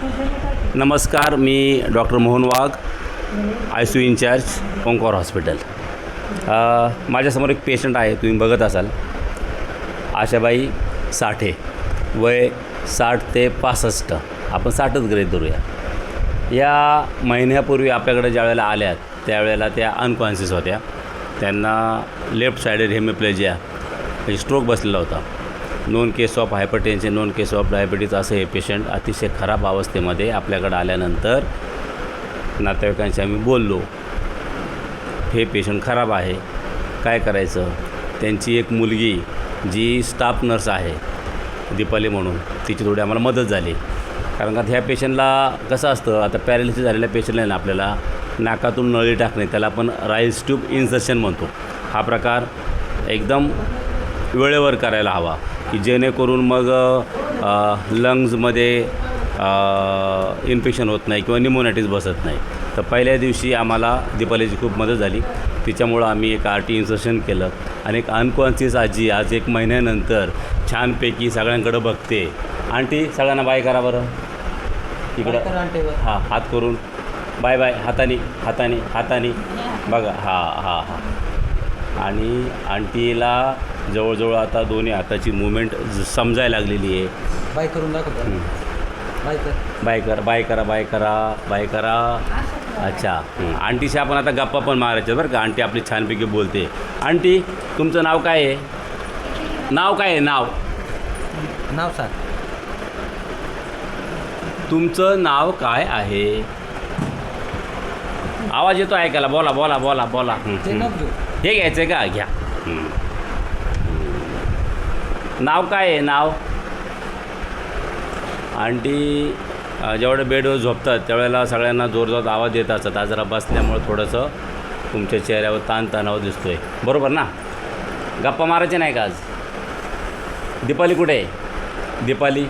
नमस्कार, मी डॉक्टर मोहन वाघ, ICU in charge, Omkar hospital. माझ्यासमोर एक पेशंट आहे, तुम्ही बघत असाल. आशाबाई साठे, वय 60 ते 65. आपण 60च गृहीत धरूया. या महिन्यापूर्वी आपल्याकडे ज्यावेळेला आल्यात त्यावेळेला त्या अनकॉन्शियस होत्या. त्यांना लेफ्ट सायडेड हेमिप्लेजिया म्हणजे स्ट्रोक बसलेला होता. Non case of hypertension, non case of diabetes असं हे पेशंट अतिशय खराब अवस्थेमध्ये आपल्याकडे आल्यानंतर नातेवाईकांशी आम्ही बोललो, हे पेशंट खराब आहे, काय करायचं. त्यांची एक मुलगी जी स्टाफ नर्स आहे दीपाली म्हणून, तिची थोडी आम्हाला मदत झाली. कारण का ह्या पेशंटला कसं असतं, आता पॅरालिसिस झालेल्या पेशंटला ना आपल्याला नाकातून नळी टाकणे, त्याला आपण राईस ट्यूब इन्सर्शन म्हणतो. हा प्रकार एकदम वेळेवर करायला हवा की जेणेकरून मग लंग्समध्ये इन्फेक्शन होत नाही किंवा निमोनायटिस बसत नाही. तर पहिल्या दिवशी आम्हाला दीपालीची खूप मदत झाली. तिच्यामुळं आम्ही एक RT इन्सर्शन केलं आणि एक अनकॉन्शियस आजी आज 1 महिन्यानंतर छानपैकी सगळ्यांकडं बघते. आंटी सगळ्यांना बाय करा बरं, इकडं हां हात करून बाय बाय, हाताने हाताने हाताने बघा. हां. आणि आंटीला जवळजवळ आता दोन्ही हाताची मूवमेंट समजायला लागलेली आहे. बाय करून दाखवतो. बाय करा. अच्छा. आंटीशी आपण आता गप्पा पण मारायच्या बरं का. आंटी आपली छानपैकी बोलते. आंटी, तुमचं नाव काय आहे? नाव सांग. तुमचं नाव काय आहे? आवाज येतो ऐकायला. बोला. हे घ्यायचं का? घ्या. नाव काय आहे? नाव. आंटी जेवढे बेडवर झोपतात त्यावेळेला सगळ्यांना जोरजोरात आवाज येत असतात. आज जरा बसल्यामुळं थोडंसं तुमच्या चेहऱ्यावर ताणतणाव दिसतो आहे, बरोबर ना? गप्पा मारायचे नाही का आज? दीपाली कुठे आहे? दीपाली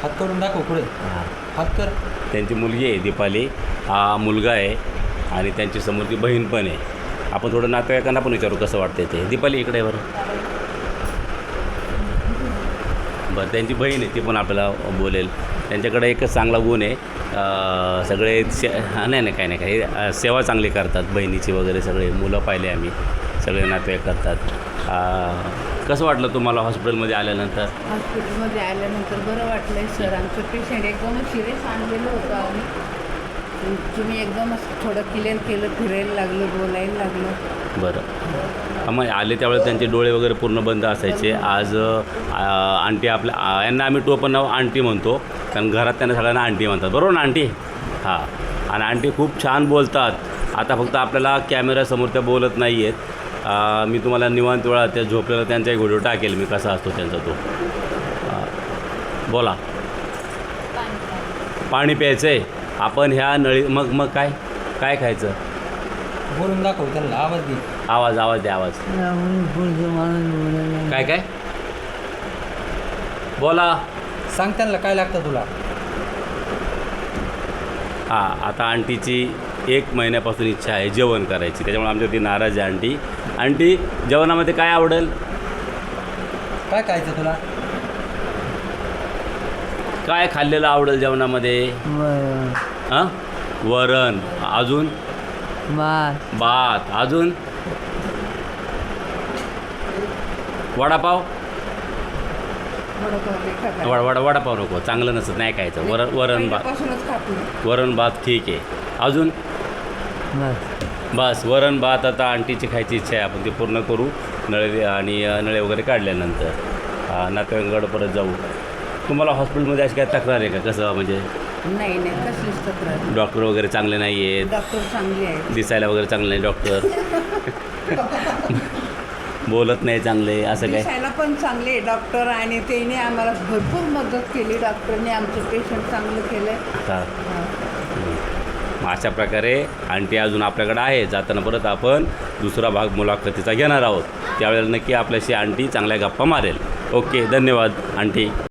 हात करून दाखव. पुढे हात कर. त्यांची मुलगी आहे दीपाली, हा मुलगा आहे आणि त्यांची समोर ती बहीण पण आहे. आपण थोडं नातेवाईकांना पण विचारू कसं वाटते ते. दीपाली इकडे आहे बरं. त्यांची बहीण आहे, ती पण आपल्याला बोलेल. त्यांच्याकडे एकच चांगला गुण आहे, सगळे नाही काही सेवा चांगली करतात. बहिणीची वगैरे सगळे मुलं पाहिले आम्ही, सगळे नातेवाईक करतात. कसं वाटलं तुम्हाला हॉस्पिटलमध्ये आल्यानंतर? हॉस्पिटलमध्ये आल्यानंतर बरं वाटलं सर. आमचं पेशंट एकदम सिरियस आणलेलं होतं आम्ही. तुम्ही एकदम थोडं क्लिअर केलं, फिरायला लागलं, बोलायला लागलं. बरं. मग आले त्यावेळेस त्यांचे डोळे वगैरे पूर्ण बंद असायचे. आज आंटी आपल्या यांना आम्ही टोपण नाव आंटी म्हणतो, कारण घरात त्यांना सगळ्यांना आंटी म्हणतात, बरोबर ना आंटी? हां. आणि आंटी खूप छान बोलतात. आता फक्त आपल्याला कॅमेऱ्यासमोर त्या बोलत नाही आहेत. मी तुम्हाला निवांत वेळा त्या झोपलेला त्यांचा एक व्हिडिओ टाकेल मी, कसा असतो त्यांचा तो. बोला. पाणी प्यायचं आहे आपण ह्या नळी. मग काय खायचं? बोलून दाखव त्यांना. आवाज दे. आवाज द्या. काय बोला. सांग त्यांना काय लागतं तुला. हां. आता आंटीची 1 महिन्यापासून इच्छा आहे जेवण करायची, त्याच्यामुळे आमच्यावरती नाराज आहे आंटी. जेवणामध्ये काय आवडेल? काय खायचं तुला? काय खाल्लेलं आवडेल जेवणामध्ये? हां. वरण. अजून? भात. अजून? वडापाव नको, चांगलं नसतं, नाही खायचं. वरण भात ठीक आहे. अजून? बस वरण भात. आता आंटीची खायची इच्छा आहे, आपण ती पूर्ण करू. नळे वगैरे काढल्यानंतर नातेवाईकांकडे परत जाऊ. तुम्हाला हॉस्पिटलमध्ये अशी काय तक्रार आहे का? कसं म्हणजे? नाही कसलीच तक्रार. डॉक्टर वगैरे चांगले नाही आहेत? डॉक्टर चांगले आहेत. दिसायला वगैरे चांगले नाही डॉक्टर? बोलत नाही चांगले असं काय? दिसायला पण चांगले डॉक्टर, आणि त्याने आम्हाला भरपूर मदत केली. डॉक्टरने आमचं पेशंट चांगलं केलं. हां. अशा प्रकारे आंटी अजून आपल्याकडे आहे. जाताना परत आपण दुसरा भाग मुलाखतीचा घेणार आहोत. त्यावेळेला नक्की आपल्याशी आंटी चांगल्या गप्पा मारेल. ओके, धन्यवाद आंटी.